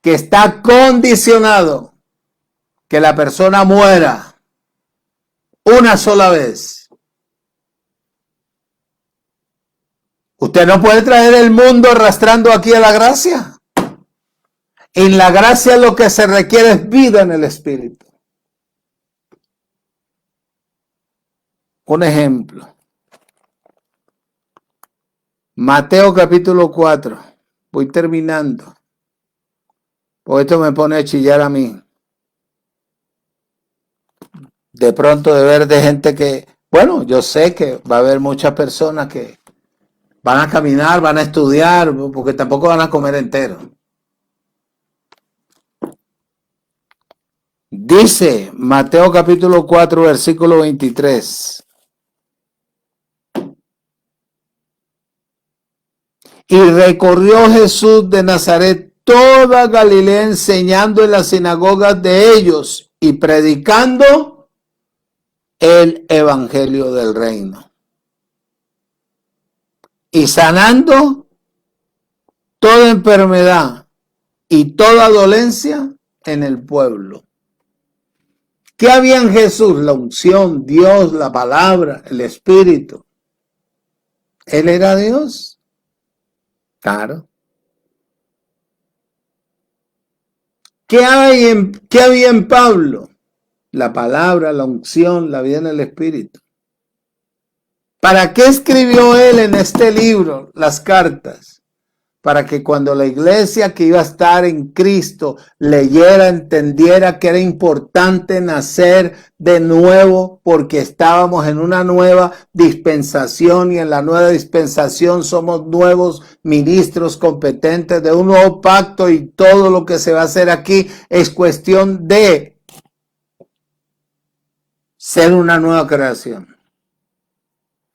que está condicionado que la persona muera una sola vez. Usted no puede traer el mundo arrastrando aquí a la gracia. En la gracia lo que se requiere es vida en el Espíritu. Un ejemplo. Mateo capítulo 4. Voy terminando. Porque esto me pone a chillar a mí. De pronto de ver de gente que, bueno, yo sé que va a haber muchas personas que van a caminar, van a estudiar, porque tampoco van a comer entero. Dice Mateo capítulo 4, versículo 23. Y recorrió Jesús de Nazaret toda Galilea, enseñando en las sinagogas de ellos y predicando el evangelio del reino y sanando toda enfermedad y toda dolencia en el pueblo. ¿Qué había en Jesús? La unción, Dios, la palabra, el Espíritu. ¿Él era Dios? Claro. ¿Qué había en Pablo? La palabra, la unción, la vida en el Espíritu. ¿Para qué escribió él en este libro las cartas? Para que cuando la iglesia que iba a estar en Cristo leyera, entendiera que era importante nacer de nuevo porque estábamos en una nueva dispensación y en la nueva dispensación somos nuevos ministros competentes de un nuevo pacto y todo lo que se va a hacer aquí es cuestión de ser una nueva creación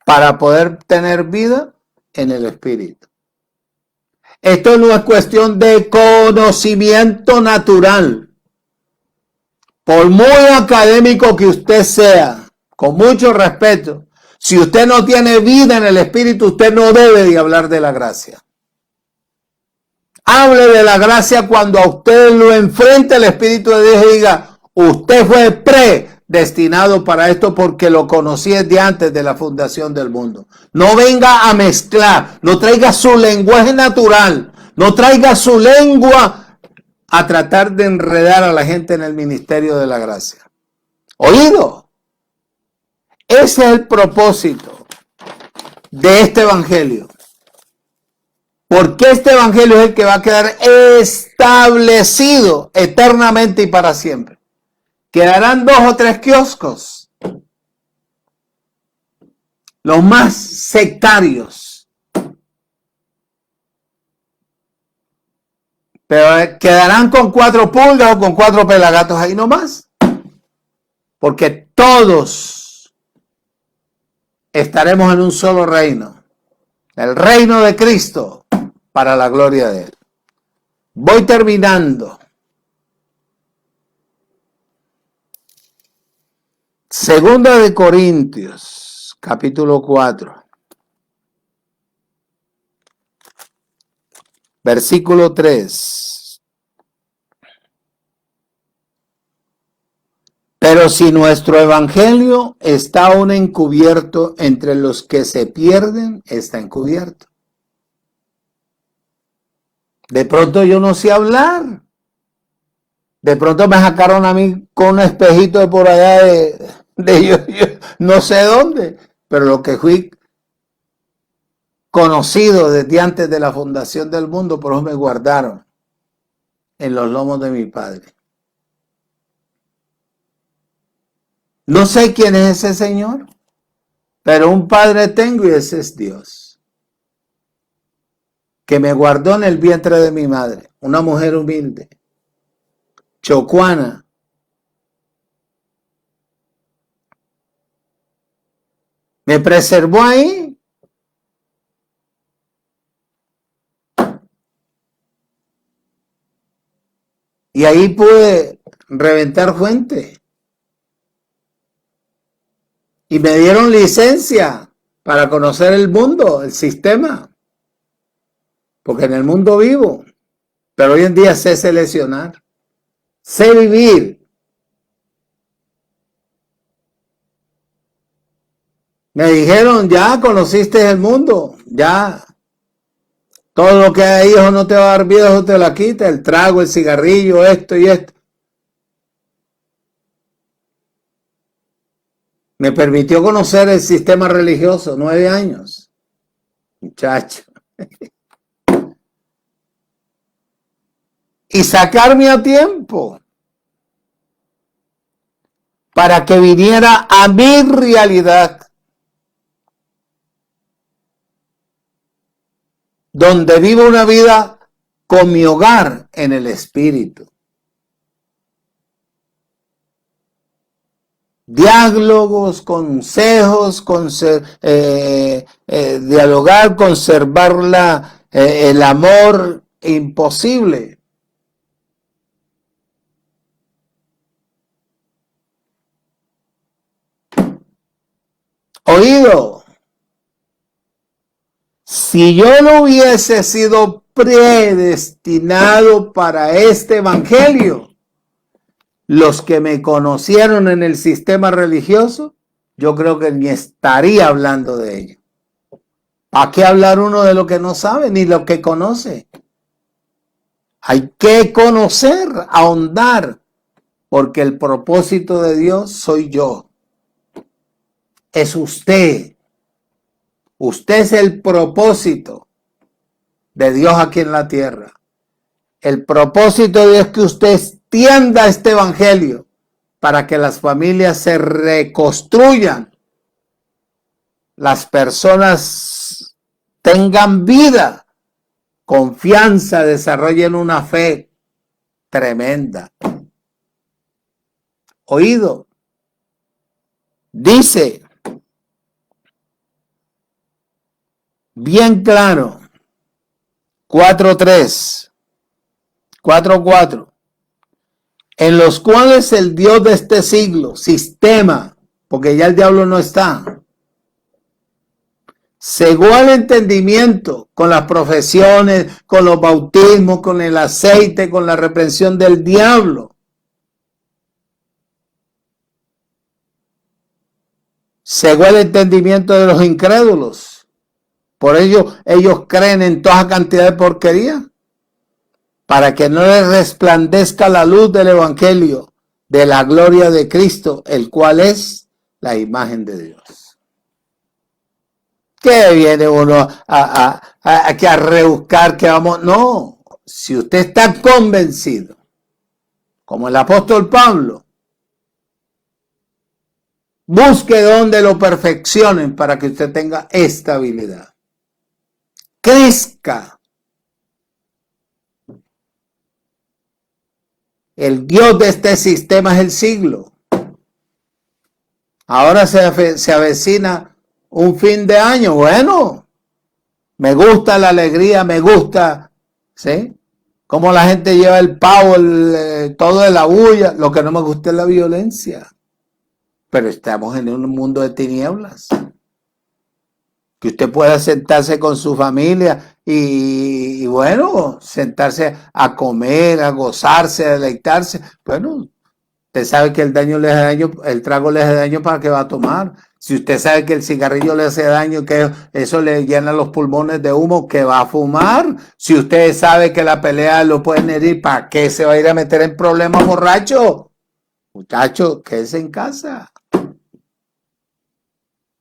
para poder tener vida en el Espíritu. Esto no es cuestión de conocimiento natural. Por muy académico que usted sea, con mucho respeto, si usted no tiene vida en el Espíritu, usted no debe de hablar de la gracia. Hable de la gracia cuando a usted lo enfrente el Espíritu de Dios y diga, usted fue predestinado para esto porque lo conocí desde antes de la fundación del mundo. No venga a mezclar, no traiga su lenguaje natural, no traiga su lengua a tratar de enredar a la gente en el ministerio de la gracia. ¿Oído? Ese es el propósito de este evangelio. Porque este evangelio es el que va a quedar establecido eternamente y para siempre. Quedarán 2 o 3 kioscos, los más sectarios, pero quedarán con 4 pulgas o con 4 pelagatos ahí nomás, porque todos estaremos en un solo reino, el reino de Cristo, para la gloria de Él. Voy terminando. Segunda de Corintios, capítulo 4, versículo 3. Pero si nuestro evangelio está aún encubierto entre los que se pierden, está encubierto. De pronto yo no sé hablar. De pronto me sacaron a mí con un espejito de por allá de yo no sé dónde. Pero lo que fui conocido desde antes de la fundación del mundo, por eso me guardaron en los lomos de mi Padre. No sé quién es ese Señor, pero un Padre tengo y ese es Dios, que me guardó en el vientre de mi madre, una mujer humilde, chocuana. Me preservó ahí. Y ahí pude reventar fuente. Y me dieron licencia para conocer el mundo, el sistema. Porque en el mundo vivo. Pero hoy en día sé seleccionar. Sé vivir. Me dijeron, ya conociste el mundo. Ya. Todo lo que hay, hijo, no te va a dar viejo, te la quita. El trago, el cigarrillo, esto y esto. Me permitió conocer el sistema religioso, 9 años. Muchacho. Y sacarme a tiempo para que viniera a mi realidad, donde vivo una vida con mi hogar en el Espíritu. Diálogos, consejos, dialogar, conservar el amor, imposible. Oído, si yo no hubiese sido predestinado para este evangelio, los que me conocieron en el sistema religioso, yo creo que ni estaría hablando de ello. ¿Para qué hablar uno de lo que no sabe ni lo que conoce? Hay que conocer, ahondar, porque el propósito de Dios soy yo. Es usted. Usted es el propósito de Dios aquí en la tierra. El propósito de Dios es que usted extienda este evangelio para que las familias se reconstruyan, las personas tengan vida, confianza, desarrollen una fe tremenda. Oído, dice bien claro, 4:3, 4:4, en los cuales el Dios de este siglo, sistema, porque ya el diablo no está, cegó el entendimiento con las profesiones, con los bautismos, con el aceite, con la reprensión del diablo. Cegó el entendimiento de los incrédulos. Por ello, ellos creen en toda cantidad de porquería, para que no les resplandezca la luz del evangelio de la gloria de Cristo, el cual es la imagen de Dios. ¿Qué viene uno aquí a rebuscar que vamos? No, si usted está convencido, como el apóstol Pablo, busque donde lo perfeccionen para que usted tenga estabilidad. Crezca. El Dios de este sistema es el siglo. Ahora se avecina un fin de año. Bueno, me gusta la alegría, me gusta, ¿sí? Cómo la gente lleva el pavo, todo de la bulla. Lo que no me gusta es la violencia. Pero estamos en un mundo de tinieblas. Que usted pueda sentarse con su familia y bueno, sentarse a comer, a gozarse, a deleitarse. Bueno, usted sabe que el daño le hace daño, el trago le hace daño, ¿para qué va a tomar? Si usted sabe que el cigarrillo le hace daño, que eso le llena los pulmones de humo, ¿qué va a fumar? Si usted sabe que la pelea lo pueden herir, ¿para qué se va a ir a meter en problemas borracho? Muchacho, quédese en casa.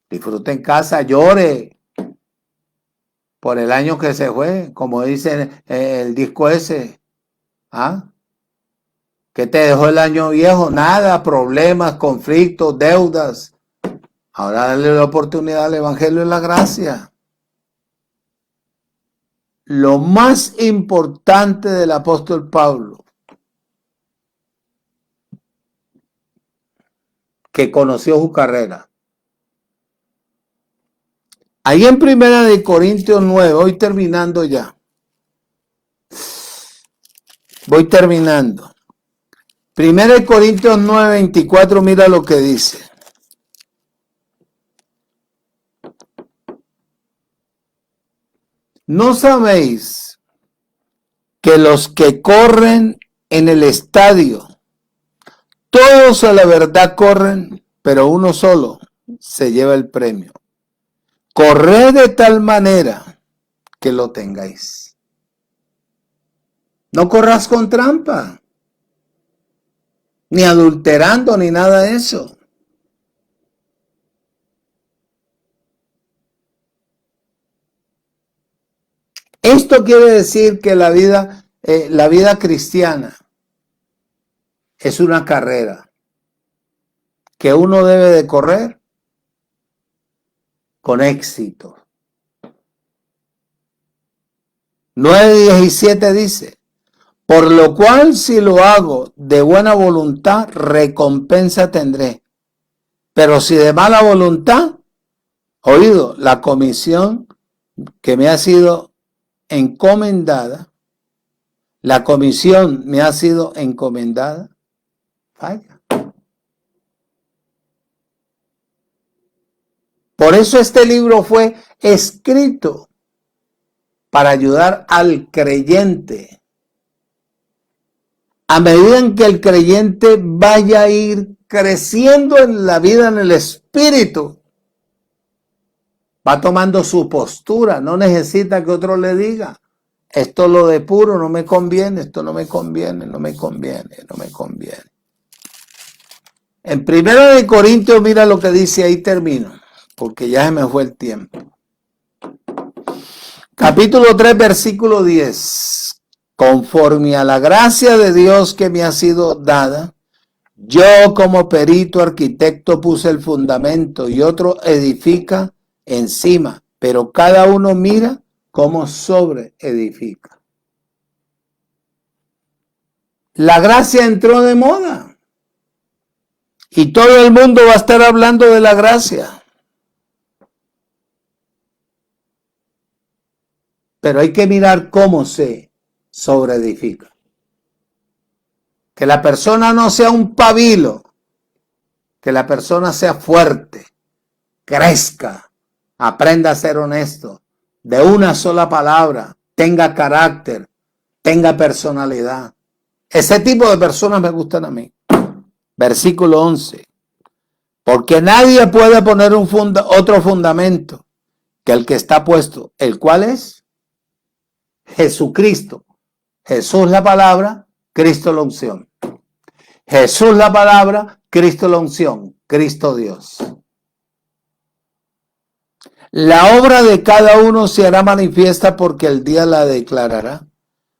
Disfrute en casa, llore por el año que se fue, como dice el disco ese. ¿Ah? ¿Qué te dejó el año viejo? Nada, problemas, conflictos, deudas. Ahora dale la oportunidad al evangelio y la gracia. Lo más importante del apóstol Pablo, que conoció su carrera. Ahí en 1 Corintios 9, voy terminando ya. Voy terminando. 1 Corintios 9, 24, mira lo que dice. ¿No sabéis que los que corren en el estadio, todos a la verdad corren, pero uno solo se lleva el premio? Corred de tal manera que lo tengáis. No corras con trampa, ni adulterando, ni nada de eso. Esto quiere decir que la vida cristiana es una carrera que uno debe de correr con éxito. 9:17 dice, por lo cual si lo hago de buena voluntad, recompensa tendré. Pero si de mala voluntad, oído, la comisión que me ha sido encomendada, falla. Por eso este libro fue escrito para ayudar al creyente. A medida en que el creyente vaya a ir creciendo en la vida, en el espíritu, va tomando su postura, no necesita que otro le diga, esto lo de puro no me conviene, esto no me conviene, no me conviene, no me conviene. En 1 Corintios, mira lo que dice, ahí termino, porque ya se me fue el tiempo. Capítulo 3, versículo 10. Conforme a la gracia de Dios que me ha sido dada, yo como perito arquitecto puse el fundamento y otro edifica encima, pero cada uno mira cómo sobre edifica. La gracia entró de moda y todo el mundo va a estar hablando de la gracia. Pero hay que mirar cómo se sobreedifica. Que la persona no sea un pabilo, que la persona sea fuerte, crezca, aprenda a ser honesto, de una sola palabra, tenga carácter, tenga personalidad. Ese tipo de personas me gustan a mí. Versículo 11. Porque nadie puede poner otro fundamento que el que está puesto, el cual es Jesucristo. Jesús la palabra, Cristo la unción. Jesús la palabra, Cristo la unción, Cristo Dios. La obra de cada uno se hará manifiesta porque el día la declarará,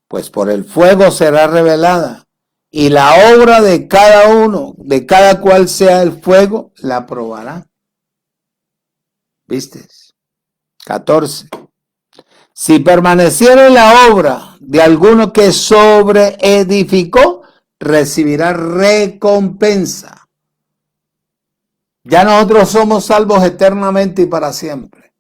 pues por el fuego será revelada, y la obra de cada uno, de cada cual sea el fuego, la probará. ¿Viste? 14. Si permaneciera en la obra de alguno que sobreedificó, recibirá recompensa. Ya nosotros somos salvos eternamente y para siempre.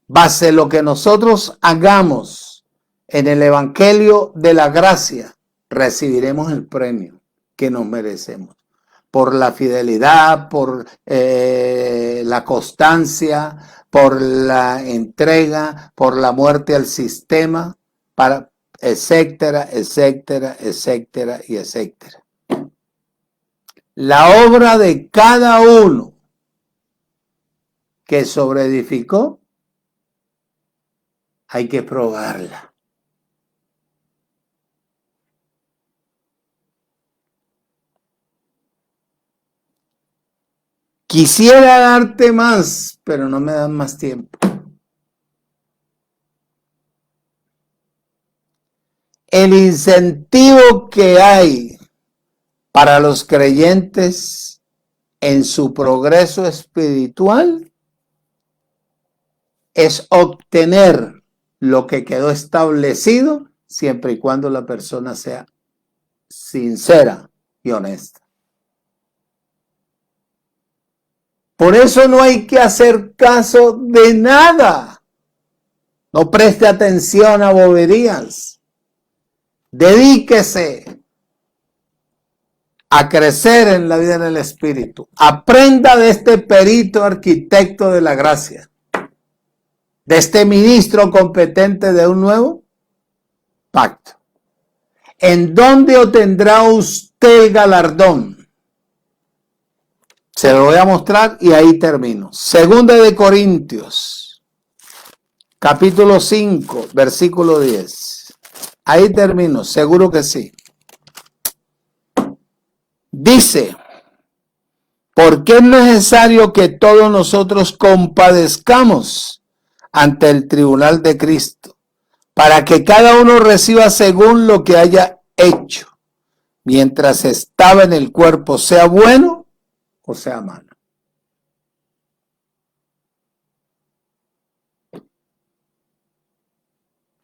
Base lo que nosotros hagamos en el evangelio de la gracia, recibiremos el premio que nos merecemos. Por la fidelidad, por la constancia, por la entrega, por la muerte al sistema, para etcétera, etcétera, etcétera y etcétera. La obra de cada uno que sobreedificó, hay que probarla. Quisiera darte más, pero no me dan más tiempo. El incentivo que hay para los creyentes en su progreso espiritual es obtener lo que quedó establecido siempre y cuando la persona sea sincera y honesta. Por eso no hay que hacer caso de nada. No preste atención a boberías. Dedíquese a crecer en la vida del Espíritu. Aprenda de este perito arquitecto de la gracia, de este ministro competente de un nuevo pacto. ¿En dónde obtendrá usted el galardón? Se lo voy a mostrar y ahí termino. Segunda de Corintios, capítulo 5, versículo 10. Ahí termino, seguro que sí. Dice, porque es necesario que todos nosotros compadezcamos ante el tribunal de Cristo, para que cada uno reciba según lo que haya hecho, mientras estaba en el cuerpo, sea bueno o sea malo.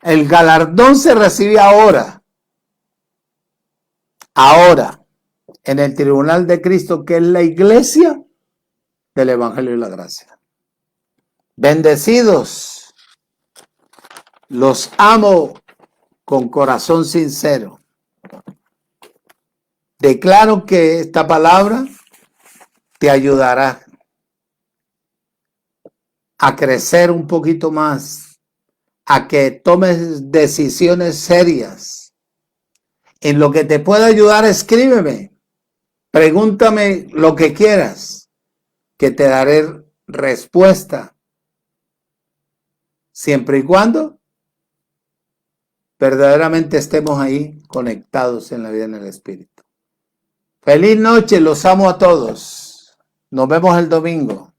El galardón se recibe ahora, en el tribunal de Cristo, que es la iglesia del Evangelio y la Gracia. Bendecidos, los amo con corazón sincero. Declaro que esta palabra te ayudará a crecer un poquito más, a que tomes decisiones serias. En lo que te pueda ayudar, escríbeme. Pregúntame lo que quieras, que te daré respuesta. Siempre y cuando verdaderamente estemos ahí conectados en la vida en el Espíritu. Feliz noche, los amo a todos. Nos vemos el domingo.